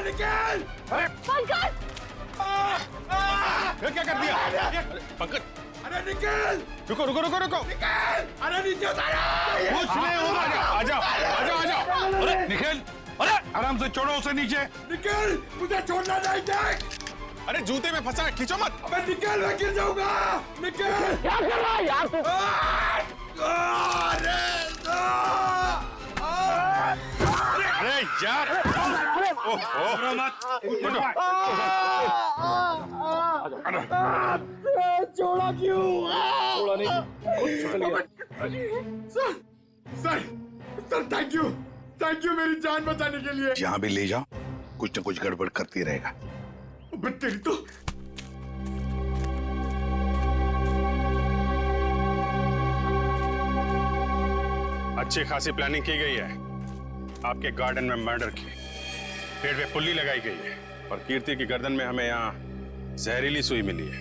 निकल! पंकज! क्या कर दिया? पंकज! अरे निकल! रुको रुको रुको रुको! निकल! अरे नीचे उतारो! कुछ नहीं होगा। आ जाओ आ जाओ आ जाओ। अरे निकल! अरे आराम से छोड़ो उसे नीचे। निकल! मुझे छोड़ना नहीं, देख! अरे जूते में फंसा है, खींचो मत। अबे निकल, मैं गिर जाऊंगा! निकल! क्या कर रहा है यार तू? अरे यार! ओहो मत! छोड़ा क्यों? छोड़ा नहीं। सर थैंक यू मेरी जान बचाने के लिए। जहाँ भी ले जाओ कुछ न कुछ गड़बड़ करती रहेगा। अबे तेरी तो अच्छी खासी प्लानिंग की गई है। आपके गार्डन में मर्डर की, पेड़ पे पुल्ली लगाई गई है और कीर्ति की गर्दन में हमें यहाँ जहरीली सुई मिली है।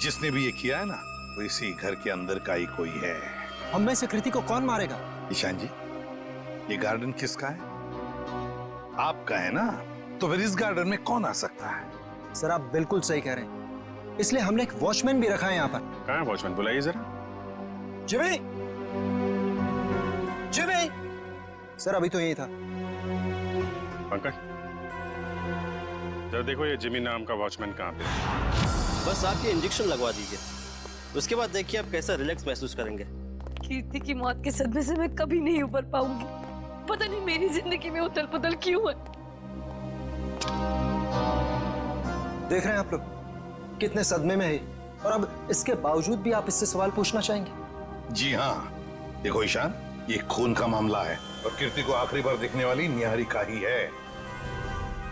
जिसने भी ये किया है ना, वो इसी घर के अंदर का ही कोई है। हम में से कृति को कौन मारेगा? ईशान जी, ये गार्डन किसका है? आपका है ना, तो फिर इस गार्डन में कौन आ सकता है? सर आप बिल्कुल सही कह रहे हैं, इसलिए हमने एक वॉचमैन भी रखा है यहाँ पर। कहाँ है वॉचमैन? बुलाइए जरा। जिमी! जिमी! सर अभी तो यही था। पंकज, जरा देखो ये जिमी नाम का वॉचमैन कहाँ पे है? बस आप ये इंजेक्शन लगवा दीजिए, उसके बाद देखिए आप कैसा रिलैक्स महसूस करेंगे। कीर्ति की मौत के सदमे से मैं कभी नहीं उबर पाऊंगी। पता नहीं मेरी जिंदगी में उथल पुथल क्यों है। देख रहे हैं आप लोग कितने सदमे में है, और अब इसके बावजूद भी आप इससे सवाल पूछना चाहेंगे? जी हाँ, देखो ईशान, ये खून का मामला है और कीर्ति को आखिरी बार देखने वाली निहारिका ही है।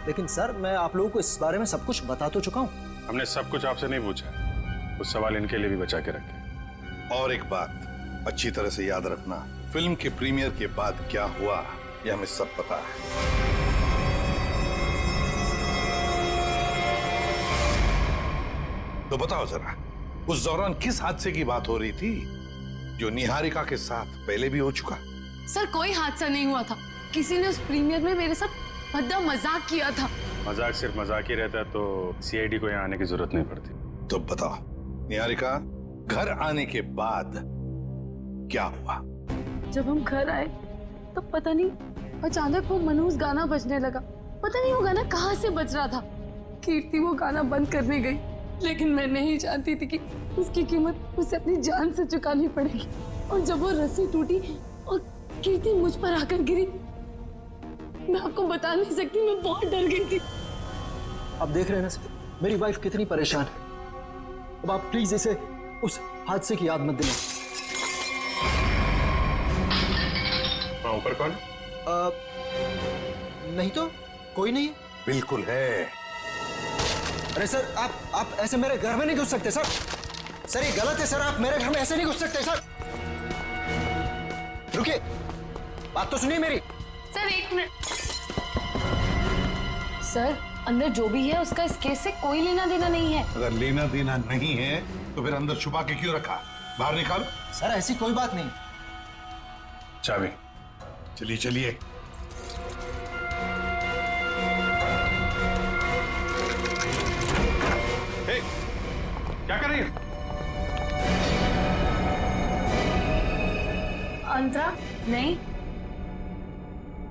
लेकिन सर मैं आप लोगों को इस बारे में सब कुछ बता तो चुका हूँ। हमने सब कुछ आपसे नहीं पूछा, कुछ सवाल इनके लिए भी बचा के रखे। और एक बात अच्छी तरह से याद रखना, फिल्म के प्रीमियर के बाद क्या हुआ ये हमें सब पता है। तो बताओ जरा, उस दौरान किस हादसे की बात हो रही थी जो निहारिका के साथ पहले भी हो चुका? सर कोई हादसा नहीं हुआ था, किसी ने उस प्रीमियर में मेरे साथ भद्दा मजाक किया था। मजाक सिर्फ मजाक ही रहता तो सीआईडी को यहाँ आने की जरूरत नहीं पड़ती। तो बताओ निहारिका, घर आने के बाद क्या हुआ? जब हम घर आए तो पता नहीं अचानक वो मनहूस गाना बजने लगा। पता नहीं वो गाना कहाँ से बज रहा था। कीर्ति वो गाना बंद करने गई, लेकिन मैं नहीं जानती थी कि उसकी कीमत उसे अपनी जान से चुकानी पड़ेगी। और जब वो रस्सी टूटी और कीर्ति मुझ पर आकर गिरी, मैं आपको बता नहीं सकती, मैं बहुत डर गई थी। अब देख रहे हैं ना सर, मेरी वाइफ कितनी परेशान है। अब आप प्लीज इसे उस हादसे की याद मत दिलाएं। ऊपर कौन? नहीं तो कोई नहीं। बिल्कुल है। अरे सर आप ऐसे मेरे घर में नहीं घुस सकते सर। सर ये गलत है सर, आप मेरे घर में ऐसे नहीं घुस सकते सर। रुकिए, बात तो सुनिए मेरी। सर एक मिनट। सर अंदर जो भी है उसका इस केस से कोई लेना देना नहीं है। अगर लेना देना नहीं है तो फिर अंदर छुपा के क्यों रखा? बाहर निकालो। सर ऐसी कोई बात नहीं। चाबी। चलिए चलिए। क्या कर रही है? अंतरा नहीं,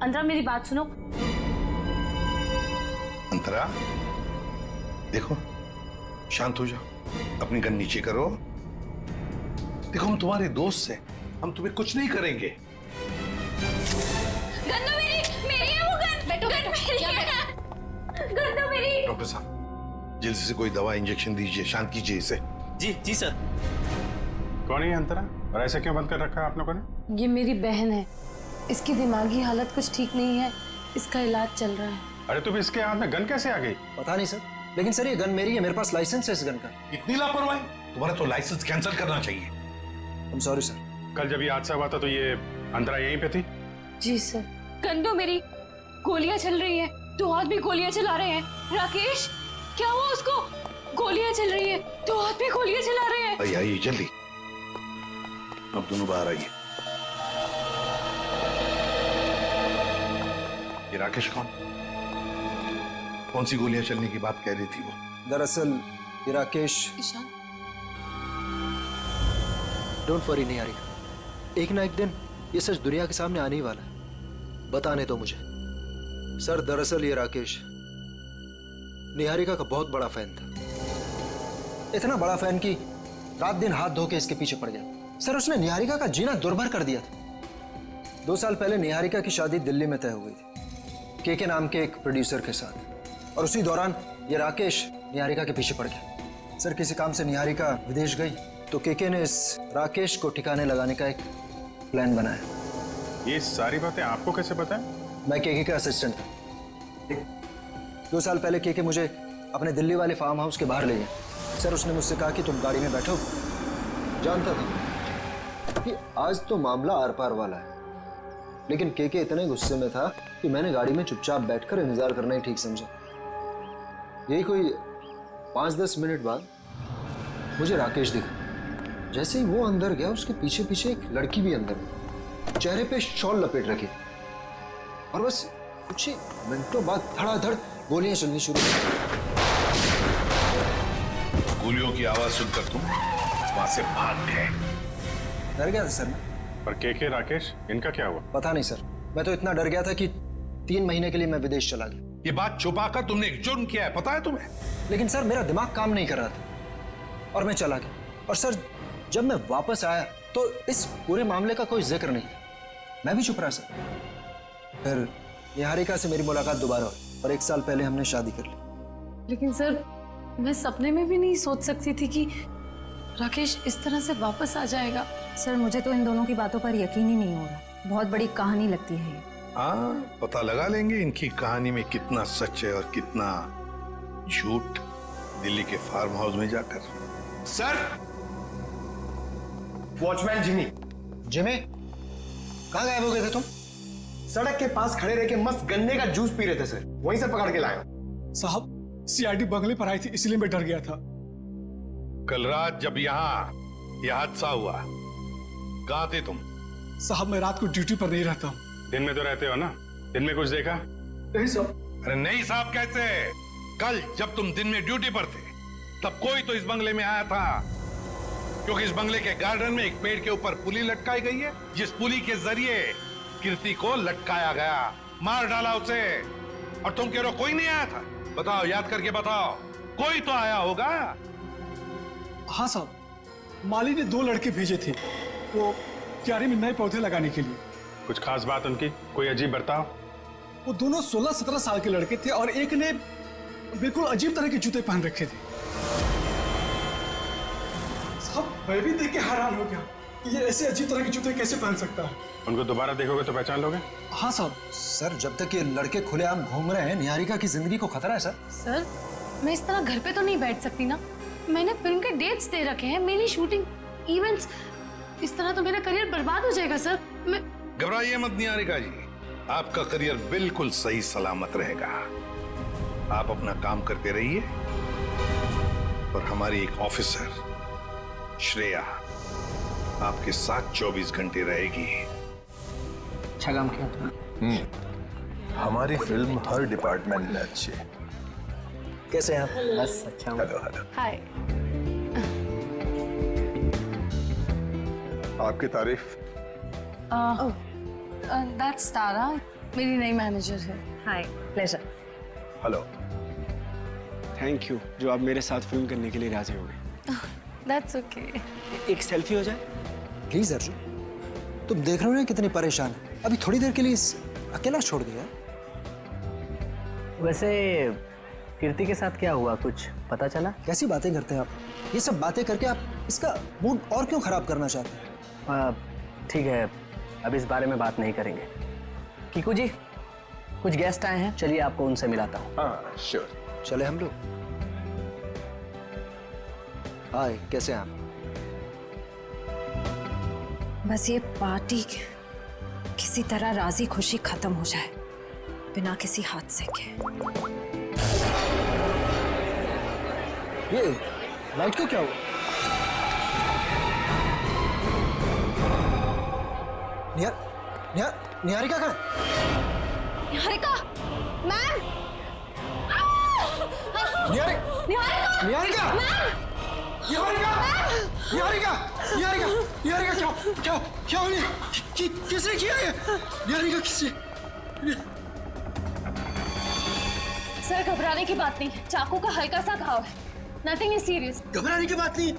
अंतरा मेरी बात सुनो। अंतरा देखो, शांत हो जाओ, अपनी गन नीचे करो। देखो हम तुम्हारे दोस्त हैं, हम तुम्हें कुछ नहीं करेंगे। गन तो मेरी है वो गन। बैठो गन मेरी है। गन तो मेरी। डॉक्टर साहब जल्दी से कोई दवा इंजेक्शन दीजिए, शांत कीजिए इसे। जी जी सर। कौन है अंतरा, और ऐसे क्यों बंद कर रखा है आप लोगों ने? ये मेरी बहन है, इसकी दिमागी हालत कुछ ठीक नहीं है, इसका इलाज चल रहा है। अरे तुम इसके हाथ में गन कैसे आ गई? पता नहीं सर, लेकिन सर ये गन मेरी है, मेरे पास लाइसेंस है इस गन का। इतनी लापरवाही? तुम्हारा तो लाइसेंस कैंसिल करना चाहिए। आई एम सॉरी सर। कल जब ये हादसा हुआ था तो ये अंतरा यहीं पे थी? जी सर। गन तो मेरी, गोलियां चल रही है, दो हाथ भी गोलियां चला रहे हैं। राकेश क्या हुआ उसको? गोलियां चल रही है, दो हाथ भी गोलियां चला रहे हैं। आइए आइए जल्दी, अब दोनों बाहर आइए। ये राकेश कौन? कौन सी गोलियां चलने की बात कह रही थी वो? दरअसल ये राकेश। ईशान, डोंट वरी निहारिका, एक ना एक दिन ये सच दुनिया के सामने आने ही वाला है। बताने दो मुझे। सर दरअसल ये राकेश निहारिका का बहुत बड़ा फैन था, इतना बड़ा फैन कि रात दिन हाथ धो के इसके पीछे पड़ गया। सर उसने निहारिका का जीना दुर्भर कर दिया था। 2 साल पहले निहारिका की शादी दिल्ली में तय हो गई थी के नाम के एक प्रोड्यूसर के साथ, और उसी दौरान ये राकेश निहारिका के पीछे पड़ गया। सर किसी काम से निहारिका विदेश गई तो के ने इस राकेश को ठिकाने लगाने का एक प्लान बनाया। ये सारी बातें आपको कैसे पता है? मैं के का असिस्टेंट था। 2 साल पहले के मुझे अपने दिल्ली वाले फार्म हाउस के बाहर ले गया। सर उसने मुझसे कहा कि तुम गाड़ी में बैठो। जानता था कि आज तो मामला आर पार वाला है, लेकिन के इतने गुस्से में था कि मैंने गाड़ी में चुपचाप बैठकर इंतजार करना ही ठीक समझा। यही कोई 5-10 मिनट बाद मुझे राकेश दिखा। जैसे ही वो अंदर गया उसके पीछे पीछे एक लड़की भी अंदर गई, चेहरे पे शॉल लपेट रखी, और बस कुछ ही मिनटों बाद धड़ाधड़ गोलियां चलनी शुरू हुई। गोलियों की आवाज सुनकर तुम वहां से भाग गए। डर गया था सर मैं। पर के राकेश, इनका क्या हुआ? पता नहीं सर, मैं तो इतना डर गया था कि 3 महीने के लिए मैं विदेश चला गया। ये बात छुपाकर तुमने एक जुर्म किया है, पता है तुम्हें? लेकिन सर मेरा दिमाग काम नहीं कर रहा था और मैं चला गया। और सर जब मैं वापस आया तो इस पूरे मामले का कोई जिक्र नहीं था। मैं भी चुप रहा सर। फिर निहारिका से मेरी मुलाकात दोबारा हुई और 1 साल पहले हमने शादी कर ली। लेकिन सर मैं सपने में भी नहीं सोच सकती थी कि राकेश इस तरह से वापस आ जाएगा। सर मुझे तो इन दोनों की बातों पर यकीन ही नहीं हो रहा। बहुत बड़ी कहानी लगती है ये। हाँ, पता लगा लेंगे इनकी कहानी में कितना सच है और कितना झूठ, दिल्ली के फार्म हाउस में जाकर। Sir, watchman Jimmy. जिमी, कहाँ गायब हो गए थे तुम? सड़क के पास खड़े रह के मस्त गन्ने का जूस पी रहे थे सर, वहीं से पकड़ के लाया। साहब सीआईडी बंगले पर आई थी, इसलिए मैं डर गया था। कल रात जब यहाँ यह हादसा हुआ, कहाँ थे तुम? साहब मैं रात को ड्यूटी पर नहीं रहता हूँ। दिन में तो रहते हो ना? दिन में कुछ देखा? नहीं साहब। अरे नहीं साहब कैसे? कल जब तुम दिन में ड्यूटी पर थे तब कोई तो इस बंगले में आया था, क्योंकि इस बंगले के गार्डन में एक पेड़ के ऊपर पुली लटकाई गई है, जिस पुली के जरिए कीर्ति को लटकाया गया, मार डाला उसे। और तुम कह रहे हो कोई नहीं आया था? बताओ, याद करके बताओ, कोई तो आया होगा। हाँ साहब, माली ने 2 लड़के भेजे थे वो क्यारी में नए पौधे लगाने के लिए। कुछ खास बात उनकी? कोई अजीब बर्ताव? वो दोनों 16-17 साल के लड़के थे और एक ने बिल्कुल अजीब तरह के जूते पहन रखे थे। साहब मैं भी देख के हैरान हो गया कि ये ऐसे अजीब तरह के जूते कैसे पहन सकता है। उनको दोबारा देखोगे तो पहचान लोगे? हाँ साहब। सर जब तक ये लड़के खुलेआम घूम रहे हैं, निहारिका की जिंदगी को खतरा है सर। सर मैं इस तरह घर पे तो नहीं बैठ सकती ना। मैंने फिल्म के डेट्स दे रखे हैं, मेरी शूटिंग, इवेंट्स। इस तरह तो मेरा करियर बर्बाद हो जाएगा सर। मैं घबराइए मत निहारिका जी, आपका करियर बिल्कुल सही सलामत रहेगा। आप अपना काम करते रहिए और हमारी एक ऑफिसर श्रेया आपके साथ 24 घंटे रहेगी। अच्छा काम किया तुमने। हमारी फिल्म हर डिपार्टमेंट में अच्छी है। कैसे हैं आप? बस अच्छा हूँ। Hello hello. हाय। आपकी तारीफ। दैट्स तारा, मेरी नई मैनेजर है। Hi, pleasure. Hello. Thank you जो आप मेरे साथ फिल्म करने के लिए राजी हो गए। That's okay. एक सेल्फी हो जाए? प्लीज अर्जुन, तुम देख रहे हो ना कितनी परेशान है। अभी थोड़ी देर के लिए अकेला छोड़ दिया। वैसे कीर्ति के साथ क्या हुआ, कुछ पता चला? कैसी बातें करते हैं आप? ये सब बातें करके आप इसका मूड और क्यों खराब करना चाहते हैं? ठीक है, अब इस बारे में बात नहीं करेंगे। कीकू जी, कुछ गेस्ट आए हैं, चलिए आपको उनसे मिलाता हूँ। हाँ श्योर। चले हम लोग। हाय, कैसे हैं आप? बस ये पार्टी किसी तरह राजी खुशी खत्म हो जाए, बिना किसी हादसे के। ये लाइट को क्या हुआ? निहारिका कहाँ है? निहारिका मैम। निहारिका! निहारिका! निहारिका! निहारिका! निहारिका! निहारिका क्या क्या क्या हो गया? किसने किया ये? निहारिका किसने? सर घबराने की बात नहीं, चाकू का हल्का सा घाव है, नथिंग इज सीरियस। घबराने की बात नहीं,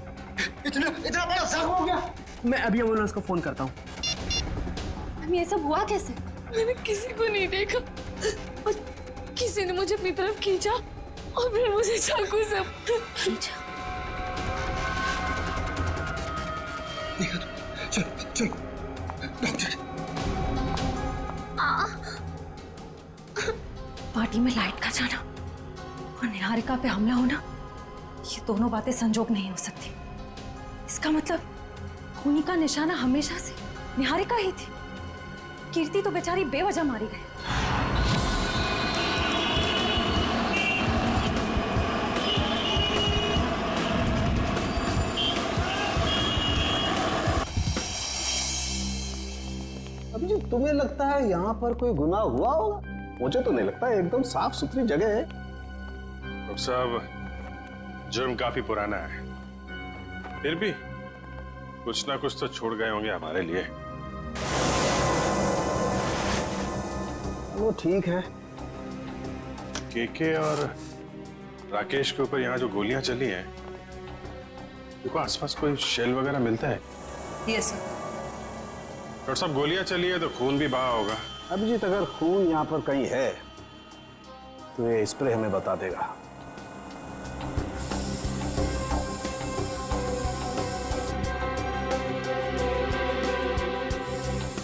इतना बड़ा जख्म हो गया। मैं अभी एम्बुलेंस को फोन करता हूँ। ये सब हुआ कैसे? मैंने किसी को नहीं देखा और किसी ने मुझे अपनी तरफ खींचा और फिर मुझे चाकू से खींचा। देखा तो चलो चलो डॉक्टर। पार्टी में लाइट का जाना और निहारिका पे हमला होना, ये दोनों बातें संजोग नहीं हो सकती। इसका मतलब खूनी का निशाना हमेशा से निहारिका ही थी। कीर्ति तो बेचारी बेवजह मारी गई। अभिजीत, तुम्हें लगता है यहाँ पर कोई गुनाह हुआ होगा? मुझे तो नहीं लगता, एकदम साफ सुथरी जगह है। डॉक्टर साहब, जुर्म काफी पुराना है, फिर भी कुछ ना कुछ तो छोड़ गए होंगे हमारे लिए। वो ठीक है। केके और राकेश के ऊपर यहाँ जो गोलियां चली हैं, देखो आसपास कोई शेल वगैरह मिलता है? Yes sir. डॉक्टर साहब, गोलियां चली है तो खून भी बहा होगा। अभिजीत, अगर खून यहाँ पर कहीं है तो ये स्प्रे हमें बता देगा।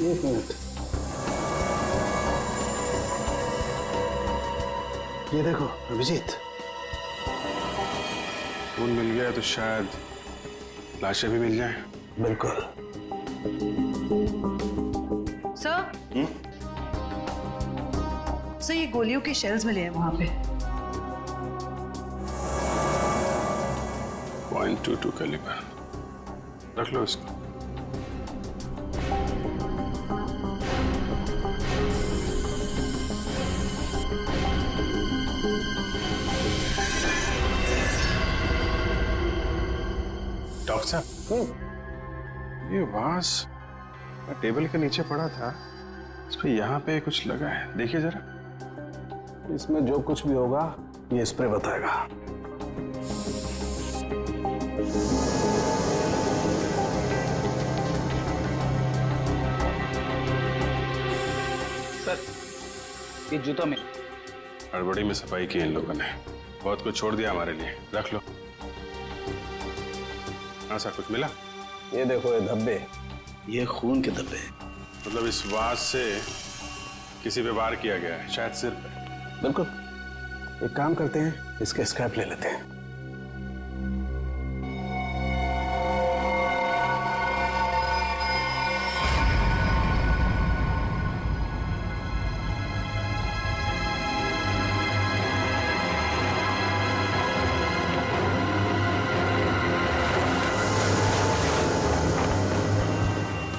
एक मिनट, ये देखो अभिजीत, खून मिल गया तो शायद लाशें भी मिल जाएं। बिल्कुल। सर, सर ये गोलियों के शेल्स मिले हैं वहां पे। .22 कैलिबर, रख लो इसको। डॉक्टर साहब, ये वास टेबल के नीचे पड़ा था, इस पे यहाँ पे कुछ लगा है, देखिए जरा। इसमें जो कुछ भी होगा ये स्प्रे बताएगा। सर, ये जूता में हड़बड़ी में सफाई की इन लोगों ने, बहुत कुछ छोड़ दिया हमारे लिए, रख लो। हाँ सर, कुछ मिला? ये देखो, ये धब्बे, ये खून के धब्बे। मतलब इस वास से किसी पे वार किया गया है, शायद सिर पे। बिल्कुल। एक काम करते हैं, इसके स्क्रैप ले लेते हैं।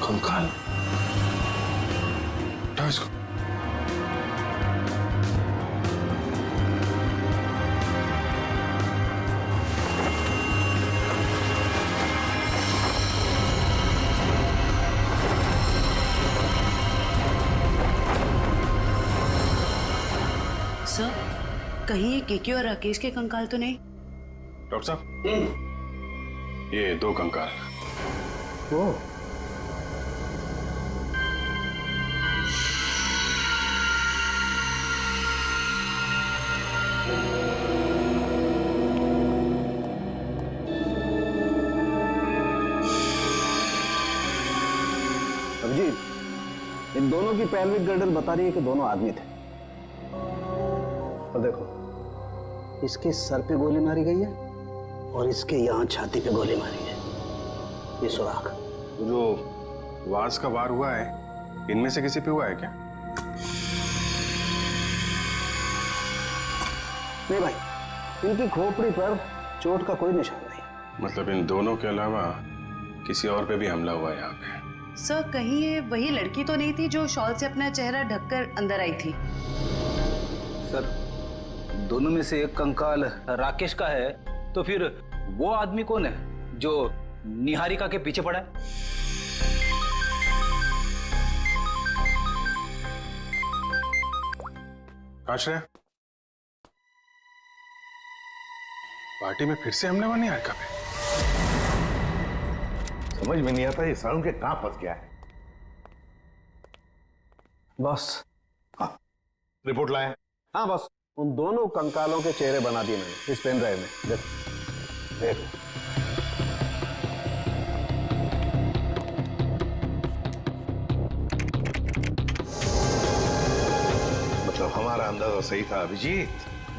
कंकाल, उठाओ इसको। सर, कहीं ये केके और राकेश के कंकाल तो नहीं? डॉक्टर साहब, ये 2 कंकाल। ओ, अभिजीत, इन दोनों की पैल्विक गर्दन बता रही है कि दोनों आदमी थे। और देखो, इसके सर पे गोली मारी गई है और इसके यहाँ छाती पे गोली मारी है। ये सुराख। जो वास का वार हुआ है, इनमें से किसी पे हुआ है क्या? नहीं भाई, इनकी खोपड़ी पर चोट का कोई निशान नहीं। मतलब इन दोनों के अलावा किसी और पे भी हमला हुआ है यहाँ पे? सर, कहीं ये वही लड़की तो नहीं थी जो शॉल से अपना चेहरा ढककर अंदर आई थी? सर, दोनों में से एक कंकाल राकेश का है, तो फिर वो आदमी कौन है जो निहारिका के पीछे पड़ा है? आश्रय, पार्टी में फिर से हमने बनी निहारिका पे। समझ में नहीं आता ये साउंड के कहां फंस गया है। बॉस। हाँ, रिपोर्ट लाए? हाँ बॉस, उन दोनों कंकालों के चेहरे बना दिए मैंने इस पेन ड्राइव में। देख मतलब हमारा अंदाजा सही था अभिजीत।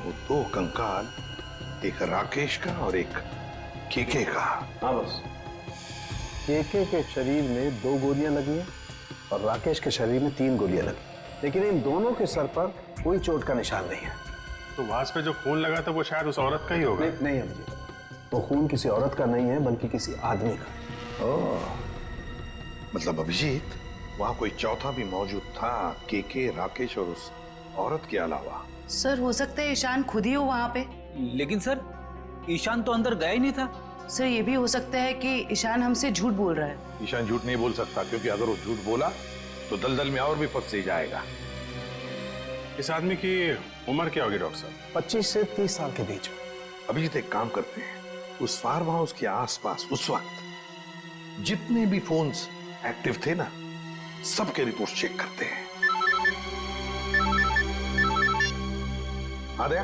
वो दो कंकाल, एक राकेश का और एक केके का। हाँ बॉस, केके के शरीर में 2 गोलियां लगी हैं और राकेश के शरीर में 3 गोलियां लगी, लेकिन इन दोनों के सर पर कोई चोट का निशान नहीं है। तो वास पे जो खून लगा था वो शायद उस औरत का ही होगा। नहीं अभिजीत, वो खून किसी औरत का नहीं है बल्कि किसी आदमी का। ओह, मतलब अभिजीत वहां कोई चौथा भी मौजूद था, केके, राकेश और उस औरत के अलावा। सर हो सकता है ईशान खुद ही हो वहां पे। लेकिन सर, ईशान तो अंदर गया ही नहीं था। सर ये भी हो सकता है कि ईशान हमसे झूठ बोल रहा है। ईशान झूठ नहीं बोल सकता, क्योंकि अगर वो झूठ बोला तो दलदल में और भी फंस ही जाएगा। इस आदमी की उम्र क्या होगी डॉक्टर साहब? 25 से 30 साल के बीच। अभिजीत एक काम करते हैं, उस फार्म हाउस के आसपास उस वक्त जितने भी फोन्स एक्टिव थे ना, सबके रिपोर्ट चेक करते हैं। आ गया?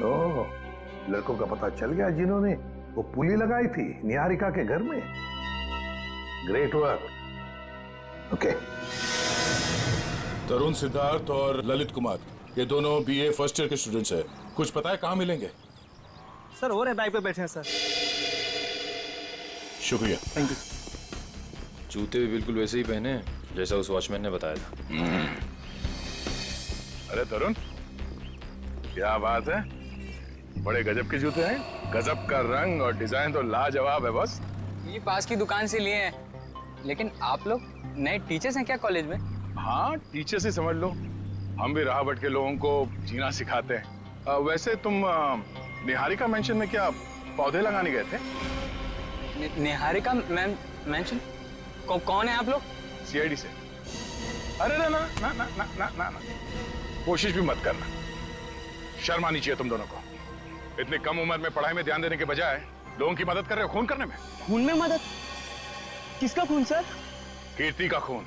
ओह, लड़कों का पता चल गया जिन्होंने वो पुली लगाई थी निहारिका के घर में। Great work. ओके। तरुण, सिद्धार्थ और ललित कुमार, ये दोनों बीए फर्स्ट ईयर के स्टूडेंट्स हैं। कुछ पता है कहाँ मिलेंगे? सर हो रहे बाइक पे बैठे हैं सर। शुक्रिया। Thank you. जूते भी बिल्कुल वैसे ही पहने हैं जैसा उस वॉचमैन ने बताया था। अरे तरुण, क्या बात है, बड़े गजब के जूते हैं। गजब का रंग और डिजाइन तो लाजवाब है बॉस। ये पास की दुकान से लिए हैं, लेकिन आप लोग नए टीचर्स हैं क्या कॉलेज में? हाँ, टीचर से समझ लो, हम भी राह भटके लोगों को जीना सिखाते हैं। वैसे तुम निहारिका मेंशन में क्या पौधे लगाने गए थे? निहारिका मेंशन? कौन है आप लोग? सीआईडी से। अरे ना ना ना ना ना ना ना ना, कोशिश भी मत करना, शर्म आनी चाहिए तुम दोनों को। इतनी कम उम्र में पढ़ाई में ध्यान देने के बजाय लोगों की मदद कर रहे हो खून करने में। खून में मदद? किसका खून सर? कीर्ति का खून,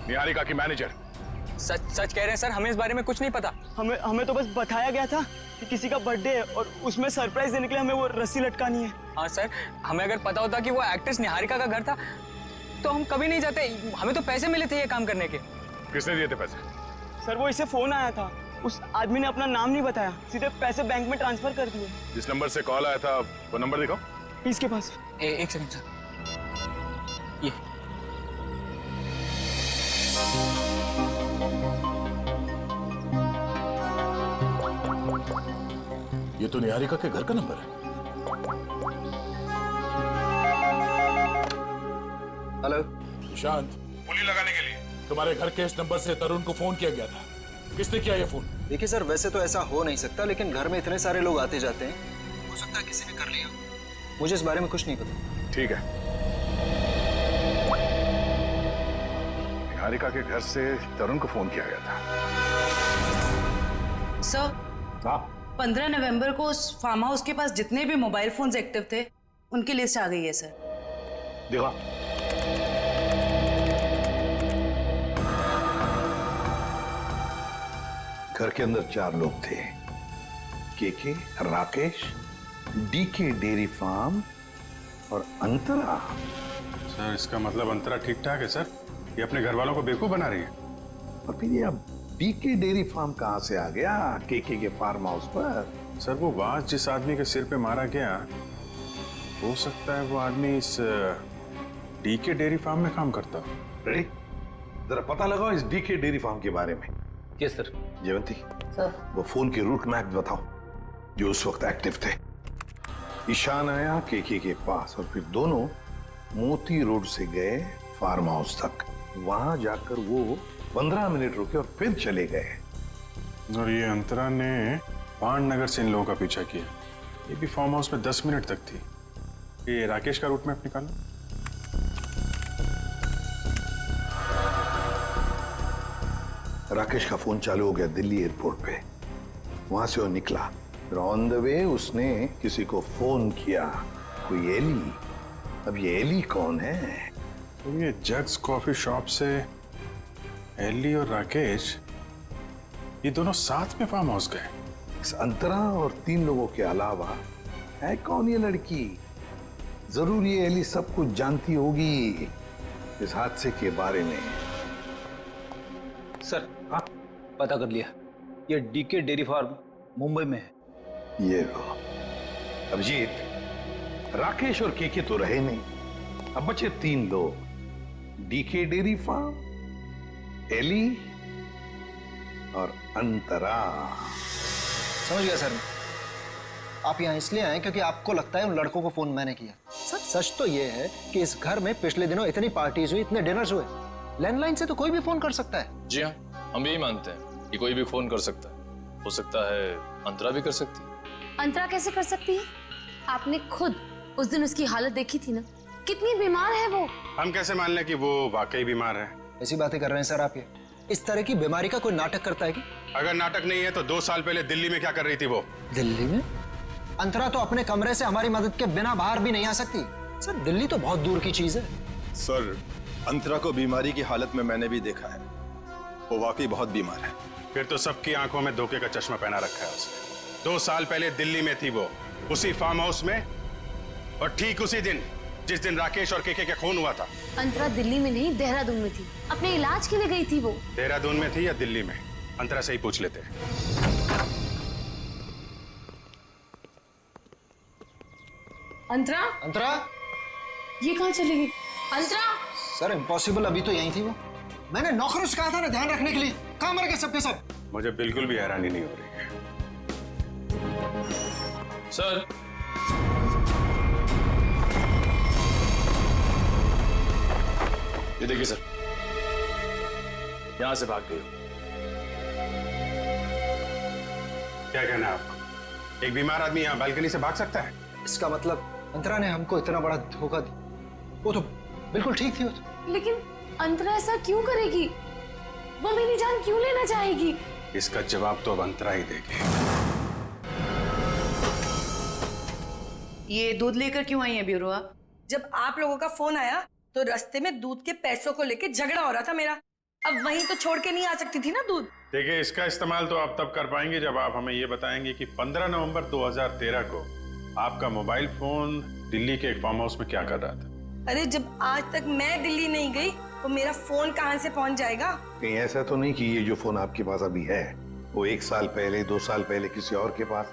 निहारिका की मैनेजर। सच कह रहे हैं सर, हमें इस बारे में कुछ नहीं पता। हमें तो बस बताया गया था कि किसी का बर्थडे है और उसमें सरप्राइज देने के लिए हमें वो रस्सी लटकानी है। हाँ सर, हमें अगर पता होता कि वो एक्ट्रेस निहारिका का घर था तो हम कभी नहीं जाते। हमें तो पैसे मिले थे ये काम करने के। किसने दिए थे पैसे? सर वो इसे फोन आया था, उस आदमी ने अपना नाम नहीं बताया, सीधे पैसे बैंक में ट्रांसफर कर दिए। जिस नंबर से कॉल आया था वो नंबर दिखाओ। इसके पास। एक सेकंड सर, ये ये तो निहारिका के घर का नंबर है। हेलो शांत, पुली लगाने के लिए तुम्हारे घर के इस नंबर से तरुण को फोन किया गया था। किसने किया ये फोन? देखिए सर, वैसे तो ऐसा हो नहीं सकता, लेकिन घर में इतने सारे लोग आते जाते हैं, हो सकता है किसी ने कर लिया। मुझे इस बारे में कुछ नहीं पता। ठीक है, निहारिका के घर से तरुण को फोन किया गया था। सर, 15 नवंबर को उस फार्म हाउस के पास जितने भी मोबाइल फोन्स एक्टिव थे उनकी लिस्ट आ गई है सर। देखो, घर के अंदर 4 लोग थे, K K, Rakesh, D K dairy farm और अंतरा। सर इसका मतलब अंतरा ठीक ठाक है सर, ये अपने घर वालों को बेवकूफ बना रही है। और फिर ये अब डीके डेयरी फार्म कहां से आ गया केके के फार्म हाउस पर? सर वो वास जिस आदमी के सिर पे मारा गया, हो सकता है वो आदमी इस डीके डेयरी फार्म में काम करता। रेडी, जरा पता लगाओ इस डीके डेयरी फार्म के बारे में। Yes sir. जयवंती सर, वो फोन के रूट मैप बताओ जो उस वक्त एक्टिव थे। ईशान आया केके के पास और फिर दोनों मोती रोड से गए फार्म हाउस तक। वहां जाकर वो 15 मिनट रुके और फिर चले गए। और ये अंतरा ने पांडनगर से इन लोगों का पीछा किया। ये भी फार्म हाउस में 10 मिनट तक थी। ये राकेश का रूट मैप निकालो। राकेश का फोन चालू हो गया दिल्ली एयरपोर्ट पे। वहां से वो निकला, फिर ऑन द वे उसने किसी को फोन किया, कोई एली। अब ये एली कौन है? तो ये जग्स कॉफी शॉप से एली और राकेश ये दोनों साथ में फार्म हाउस गए। इस अंतरा और 3 लोगों के अलावा है कौन ये लड़की? जरूर ये एली सब कुछ जानती होगी इस हादसे के बारे में। सर पता कर लिया, ये डीके डेयरी फार्म मुंबई में है। ये लो अभिजीत, राकेश और केके तो रहे नहीं, अब बचे 3 लोग। डीके डेयरी फार्म, एली और अंतरा। समझ गया सर। आप यहाँ इसलिए आए क्योंकि आपको लगता है उन लड़कों को फोन मैंने किया। सर सच तो ये है कि इस घर में पिछले दिनों इतनी पार्टीज हुई, इतने डिनर्स हुए, लैंडलाइन से तो कोई भी फोन कर सकता है। जी हाँ, हम भी यही मानते हैं कि कोई भी फोन कर सकता है। हो सकता है अंतरा भी कर सकती है। अंतरा कैसे कर सकती है? आपने खुद उस दिन उसकी हालत देखी थी ना, कितनी बीमार है वो। हम कैसे मान लें कि वो वाकई बीमार है? ऐसी बातें कर रहे हैं सर आप। ये इस तरह की बीमारी का कोई नाटक करता है कि? अगर नाटक नहीं है तो 2 साल पहले दिल्ली में क्या कर रही थी वो? दिल्ली में? अंतरा तो अपने कमरे से हमारी मदद के बिना बाहर भी नहीं आ सकती। सर दिल्ली तो बहुत दूर की चीज है। सर अंतरा को बीमारी की हालत में मैंने भी देखा है, वो वाकई बहुत बीमार है। फिर तो सबकी आंखों में धोखे का चश्मा पहना रखा है उसने। 2 साल पहले दिल्ली में थी वो, उसी फार्म हाउस में, और ठीक उसी दिन जिस दिन राकेश और केके का खून हुआ था। अंतरा दिल्ली में नहीं, देहरादून में थी, अपने इलाज के लिए गई थी वो। देहरादून में थी या दिल्ली में? अंतरा से ही पूछ लेते हैं। अंतरा? अंतरा? ये कहाँ चली गई? अंतरा? सर इम्पॉसिबल, अभी तो यही थी वो। मैंने नौकरों से कहा था ना ध्यान रखने के लिए, कहाँ मर गए सबके सब? मुझे बिल्कुल भी हैरानी नहीं हो रही है। सर ये देखिए सर, यहां से भाग गई। क्या कहना है आपको? एक बीमार आदमी यहाँ बालकनी से भाग सकता है? इसका मतलब अंतरा ने हमको इतना बड़ा धोखा दिया। वो तो बिल्कुल ठीक थी वो तो। लेकिन अंतरा ऐसा क्यों करेगी? वो मेरी जान क्यों लेना चाहेगी? इसका जवाब तो अब अंतरा ही देगी। ये दूध लेकर क्यों आई है ब्यूरोआ? जब आप लोगों का फोन आया तो रास्ते में दूध के पैसों को लेके झगड़ा हो रहा था मेरा। अब वहीं तो छोड़ के नहीं आ सकती थी ना दूध। देखिए, इसका इस्तेमाल तो आप तब कर पाएंगे जब आप हमें ये बताएंगे कि 15 नवंबर 2013 को आपका मोबाइल फोन दिल्ली के एक फार्म हाउस में क्या कर रहा था। अरे जब आज तक मैं दिल्ली नहीं गई तो मेरा फोन कहाँ से पहुँच जाएगा? कहीं ऐसा तो नहीं कि ये जो फोन आपके पास अभी है वो 1 साल पहले 2 साल पहले किसी और के पास?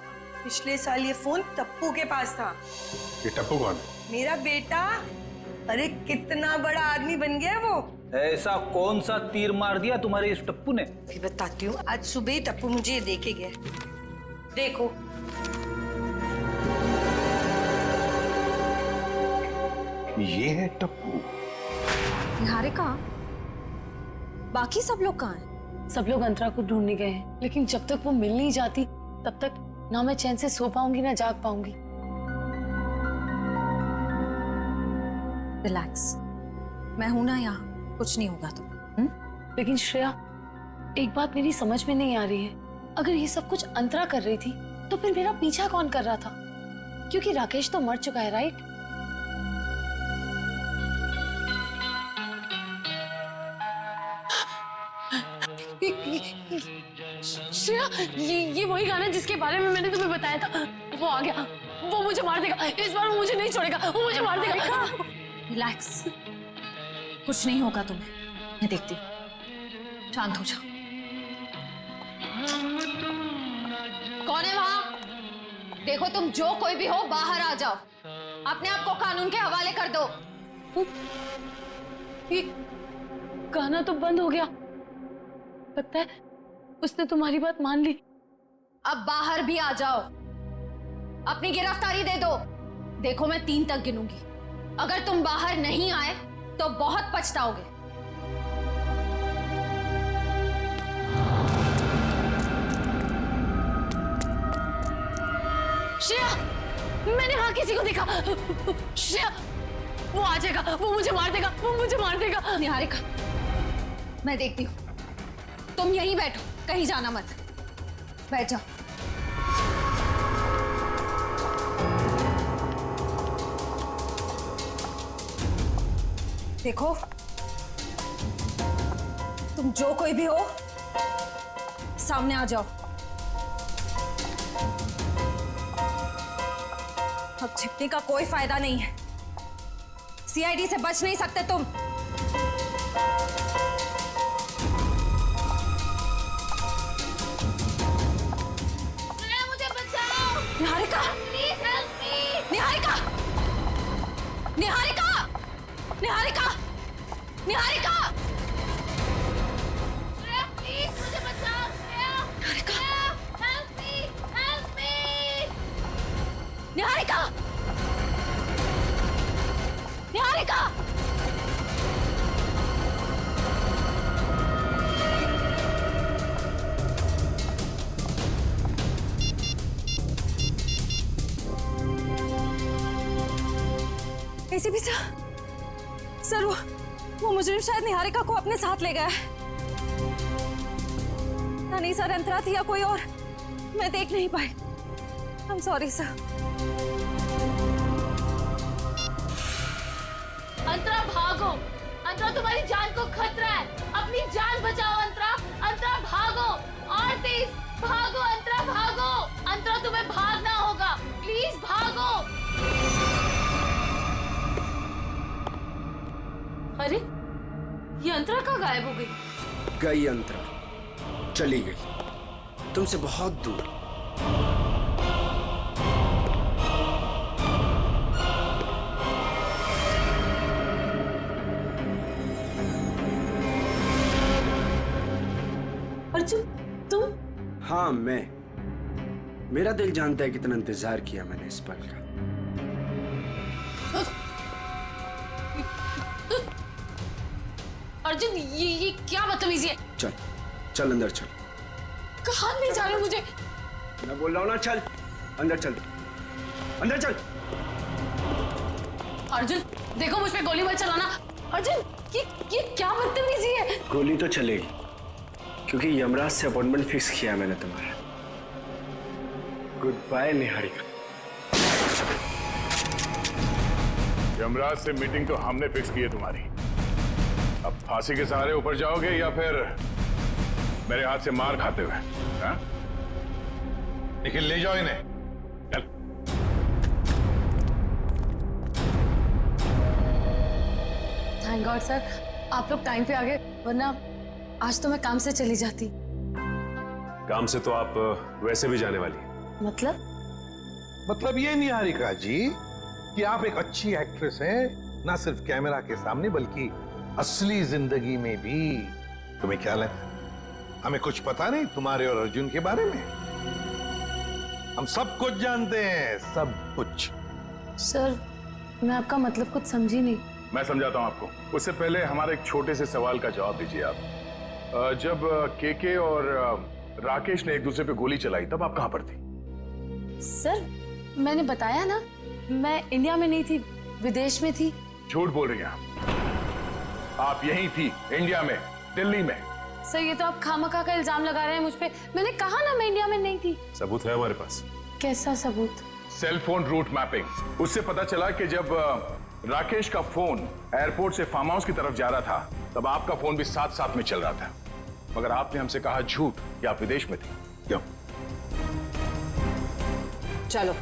पिछले साल ये फोन टप्पू के पास था। ये टप्पू कौन है? मेरा बेटा। अरे कितना बड़ा आदमी बन गया वो। ऐसा कौन सा तीर मार दिया तुम्हारे इस टप्पू ने? भी बताती हूँ। आज सुबह ही टप्पू मुझे देखे गया। देखो ये है टप्पू। निहारिका, बाकी सब लोग कहाँ हैं? सब लोग अंतरा को ढूंढने गए हैं, लेकिन जब तक वो मिल नहीं जाती तब तक ना मैं चैन से सो पाऊंगी ना जाग पाऊंगी। रिलैक्स, मैं हूं ना यहाँ, कुछ नहीं होगा तुम। लेकिन श्रेया, एक बात मेरी समझ में नहीं आ रही है। अगर ये सब कुछ अंतरा कर रही थी तो फिर मेरा पीछा कौन कर रहा था? क्योंकि राकेश तो मर चुका है, राइट? श्रेया, ये वही गाना जिसके बारे में मैंने तुम्हें बताया था। वो आ गया, वो मुझे मार देगा। इस बार वो मुझे नहीं छोड़ेगा, वो मुझे मार देगा। रिलैक्स, कुछ नहीं होगा तुम्हें, मैं देखती हूँ। शांत हो जाओ। कौन है वहां? देखो, तुम जो कोई भी हो बाहर आ जाओ। अपने आप को कानून के हवाले कर दो। ये गाना तो बंद हो गया। लगता है उसने तुम्हारी बात मान ली। अब बाहर भी आ जाओ, अपनी गिरफ्तारी दे दो। देखो, मैं 3 तक गिनूंगी। अगर तुम बाहर नहीं आए तो बहुत पछताओगे। श्रेया, मैंने वहां किसी को देखा। श्रेया, वो आ जाएगा, वो मुझे मार देगा, वो मुझे मार देगा। निहारिका, मैं देखती हूँ। तुम यहीं बैठो, कहीं जाना मत। बैठ जाओ। देखो, तुम जो कोई भी हो, सामने आ जाओ। अब छिपने का कोई फायदा नहीं है। सीआईडी से बच नहीं सकते तुम। मुझे बचाओ। Niharika, please help me. Niharika, Niharika, Niharika, Niharika, Shreya, please मुझे बचाओ। Shreya, Niharika, help me, help me. Niharika, Niharika. ACP sir, वो मुजरिम शायद निहारिका को अपने साथ ले गया है। नहीं सर, अंतरा थी या कोई और, मैं देख नहीं पाई। I am sorry sir. Antara भागो। अंतरा, तुम्हारी जान को खतरा है। अपनी जान बचाओ अंतरा। अंतरा भागो, और तेज भागो। अंतरा भागो। अंतरा, तुम्हें भागना होगा। प्लीज भागो। अरे, ये अंतरा कहाँ गायब हो गई? गई अंतरा, चली गई तुमसे बहुत दूर। अर्जुन, तुम? हाँ, मैं। मेरा दिल जानता है कितना इंतजार किया मैंने इस पल का। अर्जुन, ये क्या बदतमीजी है? चल चल अंदर चल। कहाँ ले जा रहे हो मुझे? मैं बोल रहा हूँ ना, चल अंदर चल, अंदर चल। अर्जुन, देखो मुझ पे गोली मत चलाना। अर्जुन, ये क्या बदतमीजी है? गोली तो चलेगी, क्योंकि यमराज से अपॉइंटमेंट फिक्स किया मैंने तुम्हारा। Good bye Niharika. यमराज से मीटिंग तो हमने फिक्स की है तुम्हारी। अब फांसी के सहारे ऊपर जाओगे या फिर मेरे हाथ से मार खाते हुए? हाँ? निखिल, ले जाओ इन्हें। चल। थैंक गॉड सर, आप लोग टाइम पे आ गए, वरना आज तो मैं काम से चली जाती। काम से तो आप वैसे भी जाने वाली। मतलब ये निहारिका जी कि आप एक अच्छी एक्ट्रेस हैं, ना सिर्फ कैमरा के सामने बल्कि असली जिंदगी में भी। तुम्हें क्या लगता है हमें कुछ पता नहीं तुम्हारे और अर्जुन के बारे में? हम सब कुछ जानते हैं, सब कुछ। सर, मैं आपका मतलब कुछ समझी नहीं। मैं समझाता हूं आपको। उससे पहले हमारे एक छोटे से सवाल का जवाब दीजिए आप। जब केके और राकेश ने एक दूसरे पे गोली चलाई, तब आप कहां पर थी? सर, मैंने बताया ना, मैं इंडिया में नहीं थी, विदेश में थी। झूठ बोल रही हैं आप यहीं थी, इंडिया में, दिल्ली में। सर, ये तो आप खामखा का इल्जाम लगा रहे हैं मुझ पे। मैंने कहा ना मैं इंडिया में नहीं थी। सबूत है हमारे पास। कैसा सबूत? Cell phone route mapping. उससे पता चला कि जब राकेश का फोन एयरपोर्ट से फार्म हाउस की तरफ जा रहा था, तब आपका फोन भी साथ साथ में चल रहा था। मगर आपने हमसे कहा झूठ कि आप विदेश में थे। क्यों? चलो।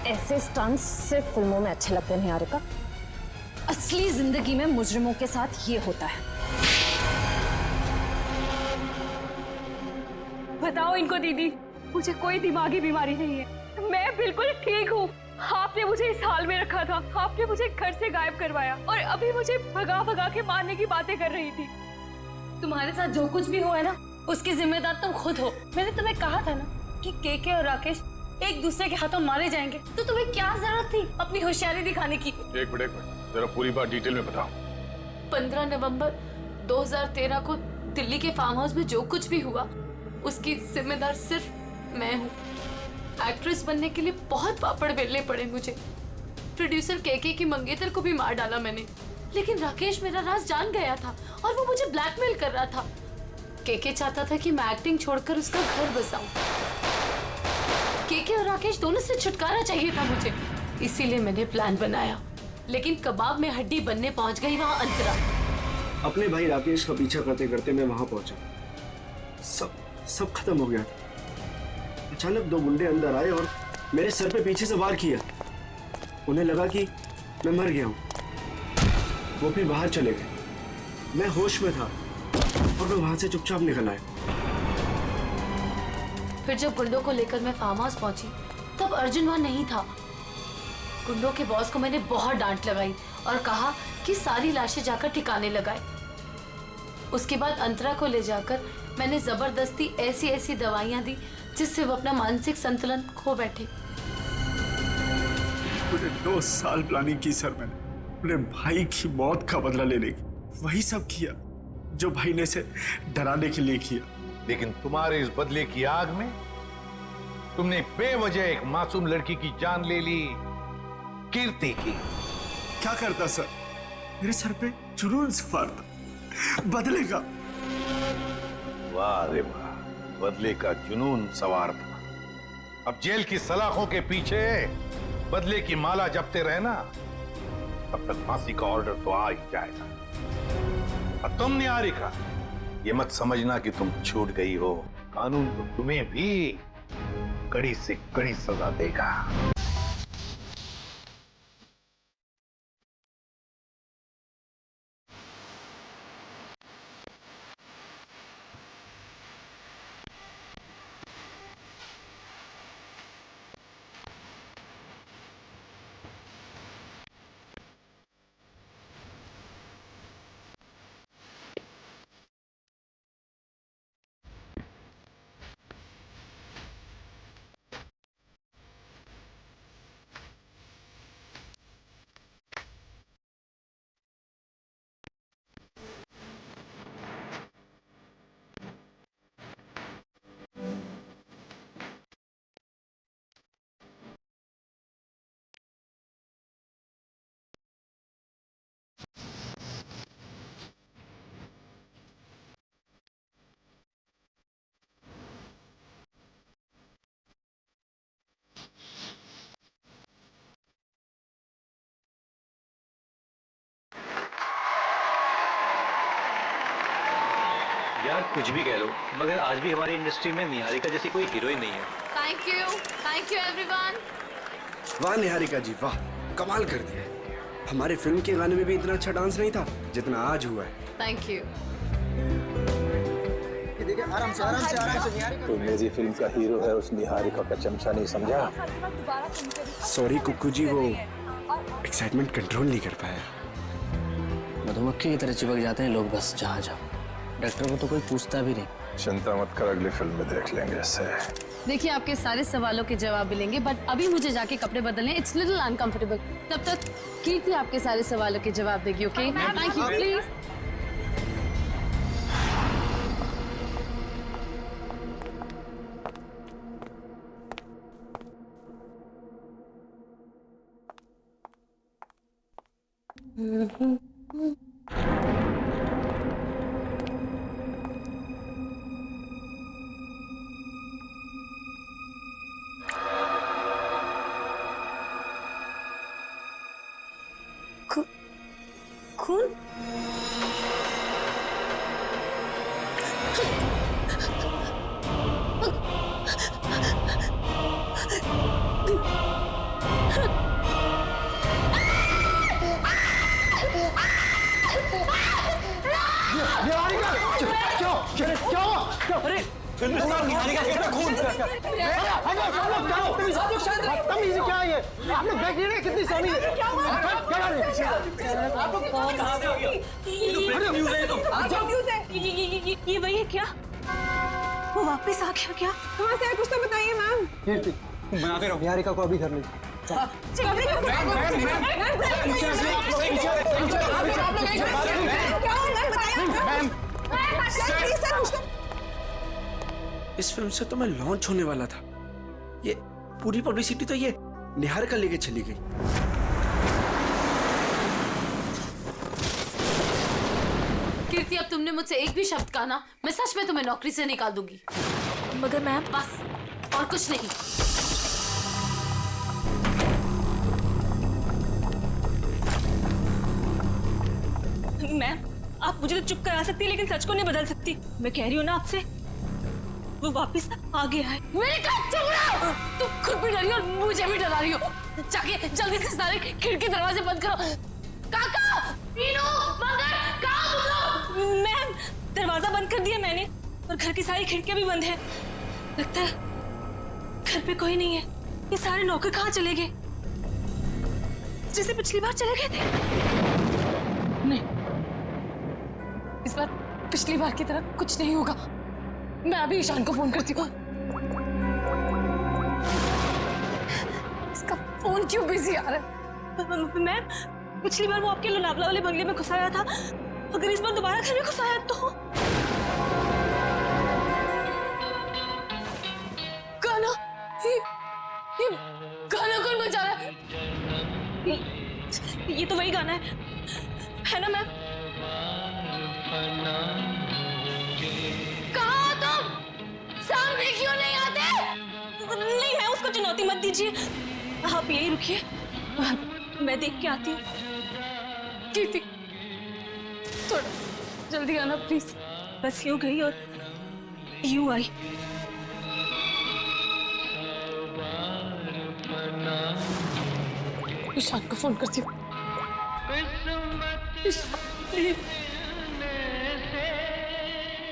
ऐसे स्टंट्स सिर्फ फिल्मों में अच्छे लगते हैं निहारिका। असली जिंदगी में मुजरिमों के साथ ये होता है। बताओ इनको दीदी, मुझे कोई दिमागी बीमारी नहीं है, मैं बिल्कुल ठीक हूँ। आपने मुझे इस हाल में रखा था, आपने मुझे घर से गायब करवाया और अभी मुझे भगा भगा के मारने की बातें कर रही थी। तुम्हारे साथ जो कुछ भी हुआ है ना, उसकी जिम्मेदार तुम खुद हो। मैंने तुम्हें कहा था ना कि केके और राकेश एक दूसरे के हाथों मारे जाएंगे, तो तुम्हें क्या जरूरत थी अपनी होशियारी दिखाने की? एक मिनट जरा पूरी बात डिटेल में बताओ। 15 नवंबर 2013 को दिल्ली के फार्म हाउस में जो कुछ भी हुआ उसकी जिम्मेदार सिर्फ मैं हूँ। एक्ट्रेस बनने के लिए बहुत पापड़ बेलने पड़े मुझे। प्रोड्यूसर केके की मंगेतर को भी मार डाला मैंने, लेकिन राकेश मेरा राज जान गया था और वो मुझे ब्लैकमेल कर रहा था। केके चाहता था कि मैं एक्टिंग छोड़कर उसका घर बसाऊं। केके और राकेश दोनों से छुटकारा चाहिए था मुझे, इसीलिए मैंने प्लान बनाया। लेकिन कबाब में हड्डी बनने पहुंच गई वहां अंतरा। अपने भाई राकेश का पीछा करते करते मैं वहां पहुंचा। सब खत्म हो गया था। अचानक दो गुंडे अंदर आए और मेरे सर पे पीछे से वार किया। उन्हें लगा कि मैं मर गया हूं। वो फिर बाहर चले गए। मैं होश में था और मैं वहां से चुपचाप निकल आया। फिर जब गुंडों को लेकर मैं फार्म हाउस पहुंची तब अर्जुन वहां नहीं था। गुंडों के बॉस को मैंने बहुत डांट लगाई और कहा कि सारी लाशें जाकर ठिकाने लगाए। उसके बाद अंतरा को ले जाकर मैंने जबरदस्ती ऐसी दवाइयां दी जिससे वो अपना मानसिक संतुलन खो बैठे। पूरे 2 साल प्लानिंग की सर मैंने अपने भाई की मौत का बदला लेने की। वही सब किया जो भाई ने से डराने के लिए किया। लेकिन तुम्हारे इस बदले की आग में तुमने बेवजह एक मासूम लड़की की जान ले ली, कीर्ति की। क्या करता सर? मेरे सर पे जुनून सवार था बदले का। वाह रे वाह, बदले का जुनून सवार था। अब जेल की सलाखों के पीछे बदले की माला जपते रहना, तब तक फांसी का ऑर्डर तो आ ही जाएगा। और तुम निहारिका, ये मत समझना कि तुम छूट गई हो। कानून तो तुम्हें भी कड़ी से कड़ी सजा देगा। यार कुछ भी कह लो, मगर आज भी हमारी इंडस्ट्री में निहारिका जैसी कोई हीरोइन नहीं है। Thank you everyone. वाह निहारिका जी वाह, कमाल कर दिया। हमारे फिल्म के गाने में भी इतना अच्छा डांस नहीं था जितना आज हुआ है। Thank you. आराम से निहारिका। तो मेरी फिल्म का हीरो है, उस निहारिका का चमचा नहीं समझा। सॉरी कुक्कू जी, वो एक्साइटमेंट कंट्रोल नहीं कर पाया। मधुमक्खी की तरह चिपक जाते हैं लोग बस जहाँ जाओ। डॉक्टर को तो कोई पूछता भी नहीं। चिंता मत कर, अगली फिल्म में देख लेंगे इससे। देखिए आपके सारे सवालों के जवाब मिलेंगे, बट अभी मुझे जाके कपड़े बदलने, इट्स लिटिल अनकंफर्टेबल। तब तक कीर्ति आपके सारे सवालों के जवाब देगी। Okay, thank you. प्लीज खून? अरे निहारिका का खून! तमीज़ क्या है ये? आप लोग देख रहे हैं कितनी समी है? ये वही है क्या? वो वापस आ गया क्या? कहाँ से है, कुछ तो बताइए मैम। कीर्ति बनाते रहो, निहारिका को अभी घर ले। इस फिल्म से तो मैं लॉन्च होने वाला था, ये पूरी पब्लिसिटी तो ये निहारिका लेके चली गई। कीर्ति, अब तुमने मुझसे एक भी शब्द कहा ना, मैं सच में तुम्हें नौकरी से निकाल दूंगी। मगर मैम, बस और कुछ नहीं। मैम, आप मुझे तो चुप करा सकती है लेकिन सच को नहीं बदल सकती। मैं कह रही हूँ ना आपसे, वो वापस आ गया है। मेरे कान चुप रहो। तुम खुद भी डरी हो और मुझे भी डरा रही हो। जाके जल्दी से सारे खिड़की दरवाजे बंद करो। काका, मीनू, मंगर, कहाँ तुम लोग? मैम, दरवाजा बंद कर दिया मैंने और घर की सारी खिड़कियां भी बंद है। लगता है घर पे कोई नहीं है। ये सारे नौकर कहाँ चले गए? जैसे पिछली बार चले गए थे। नहीं, इस बार पिछली बार की तरह कुछ नहीं होगा। मैं अभी ईशान को फोन करती हूँ। इसका फोन क्यों बिजी आ रहा है? मैम, पिछली बार वो आपके लोनावला वाले बंगले में घुसाया था, अगर इस बार दोबारा घर में घुसाया तो? गाना, ये गाना कौन बजा रहा है? ये तो वही गाना है ना मैम? कहाँ तुम? सामने क्यों नहीं आते? नहीं, मैं उसको चुनौती मत दीजिए, आप यही रुकिए, मैं देख के आती हूँ। कीर्ति, थोड़ा जल्दी आना प्लीज। बस यूं गई और यूं आई। ईशान को फोन करती हूँ।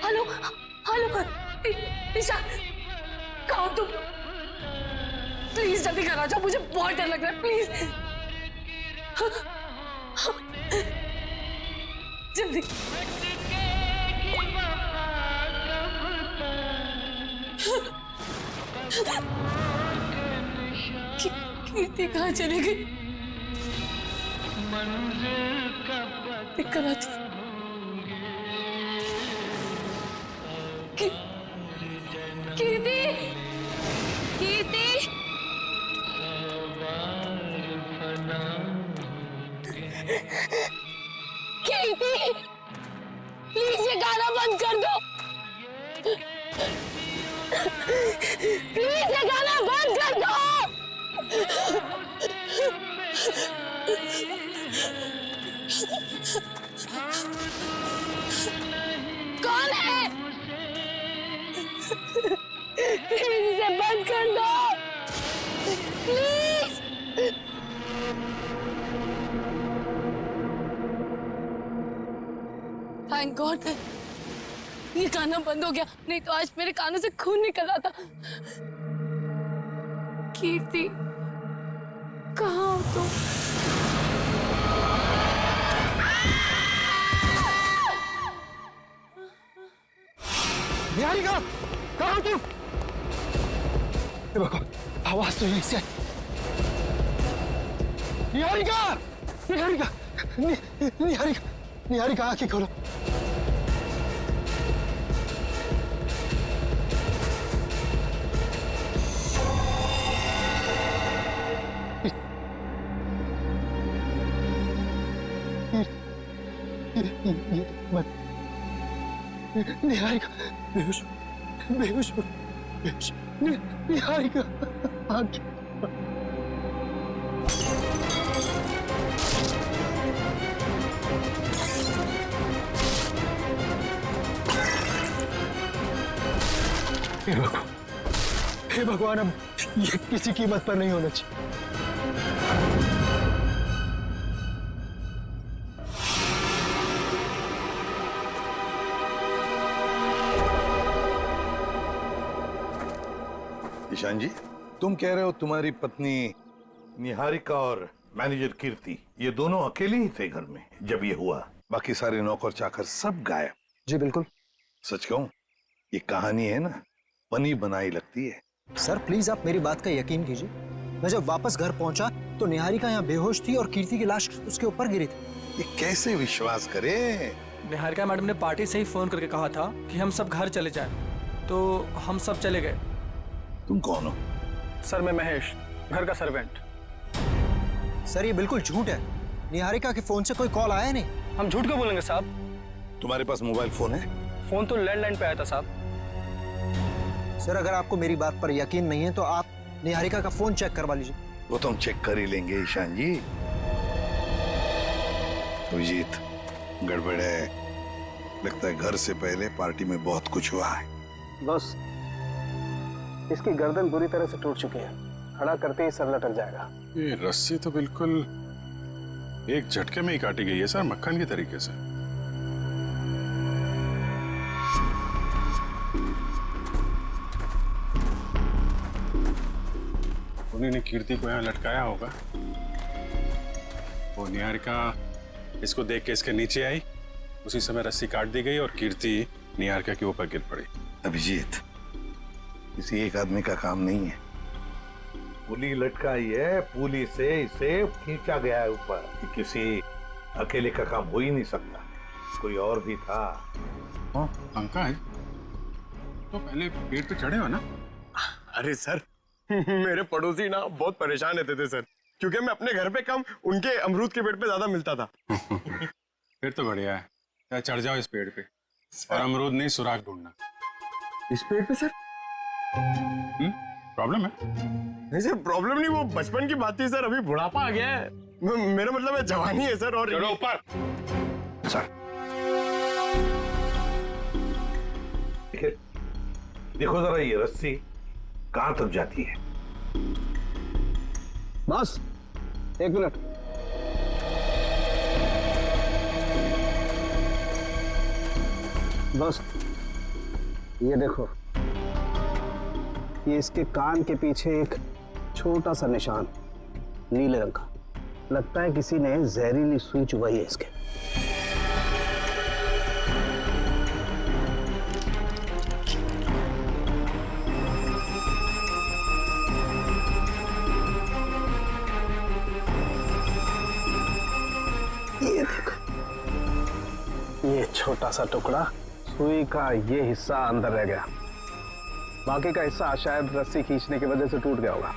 हेलो हेलो, ईशान, कहाँ तुम? प्लीज जल्दी घर आ जाओ, मुझे बहुत डर लग रहा है। प्लीज जल्दी। कीर्ति कहाँ चली गई? दिक्कत आती। कीर्ति, कीर्ति, कीर्ति, प्लीज ये गाना बंद कर दो। प्लीज ये गाना बंद कर दो। कौन है? प्लीज इसे बंद कर दो, प्लीज। थैंक गॉड ये गाना बंद हो गया, नहीं तो आज मेरे कानों से खून निकल आता। कीर्ति, कहाँ हो तुम? निहारिका, कहाँ हो तुम? आवाज तो यहीं से। निहारिका, निहारिका, निहारिका, निहारिका, आंखें खोलो। निहारिका बेहोश, बेहोश, बेहोश। निहारिका, आंखें। हे भगवान, अब ये किसी कीमत पर नहीं होना चाहिए। ईशान जी, तुम कह रहे हो तुम्हारी पत्नी निहारिका और मैनेजर कीर्ति ये दोनों अकेले ही थे घर में जब ये हुआ? बाकी सारे नौकर चाकर सब गायब? जी बिल्कुल। सच कहूं, ये कहानी है ना, बनी बनाई लगती है। सर प्लीज आप मेरी बात का यकीन कीजिए, मैं जब वापस घर पहुंचा तो निहारिका यहाँ बेहोश थी और कीर्ति की लाश उसके ऊपर गिरी थी। ये कैसे विश्वास करें? निहारिका मैडम ने पार्टी से ही फोन करके कहा था कि हम सब घर चले जाएं, तो हम सब चले गए। तुम कौन हो? सर मैं महेश, घर का सर्वेंट। सर ये बिल्कुल झूठ है, निहारिका के फोन से कोई कॉल आया नहीं। हम झूठ क्यों बोलेंगे साहब? तुम्हारे पास मोबाइल फोन है? फोन तो लैंडलाइन पे आया था साहब। सर अगर आपको मेरी बात पर यकीन नहीं है तो आप निहारिका का फोन चेक करवा लीजिए। वो तो हम चेक कर ही लेंगे ईशान जी। अभिजीत, गड़बड़ है, लगता है घर से पहले पार्टी में बहुत कुछ हुआ है। बस इसकी गर्दन बुरी तरह से टूट चुकी है, खड़ा करते ही सर लटक जाएगा। ये रस्सी तो बिल्कुल एक झटके में ही काटी गई है सर, मक्खन की तरीके से। उन्हीं ने कीर्ति को यहाँ लटकाया होगा। वो निहारिका इसको देख के इसके नीचे आई, उसी समय रस्सी काट दी गई और कीर्ति निहारिका के ऊपर गिर पड़ी। अभिजीत, किसी एक आदमी का काम नहीं है। पुली लटकाई है, पुली से इसे खींचा गया है ऊपर। किसी अकेले का काम हो ही नहीं सकता, कोई और भी था। पंकज, तो पहले पेड़ पे चढ़े हो ना? अरे सर मेरे पड़ोसी ना बहुत परेशान रहते थे सर, क्योंकि मैं अपने घर पे कम उनके अमरूद के पेड़ पे ज्यादा मिलता था। फिर तो बढ़िया है, या चढ़ जाओ इस पेड़ पे और अमरूद नहीं सुराग ढूंढना। इस पेड़ पे सर? प्रॉब्लम है? नहीं सर प्रॉब्लम नहीं, वो बचपन की बात थी सर, अभी बुढ़ापा आ गया है। मेरा मतलब है जवानी है सर। और चलो ऊपर सर। देखो जरा ये रस्सी कहां तक जाती है। बस 1 मिनट। बस ये देखो, ये इसके कान के पीछे एक छोटा सा निशान नीले रंग का, लगता है किसी ने जहरीली सुई चुभाई है इसके। ये देखो, ये छोटा सा टुकड़ा, सुई का ये हिस्सा अंदर रह गया, बाकी का हिस्सा शायद रस्सी खींचने की वजह से टूट गया होगा।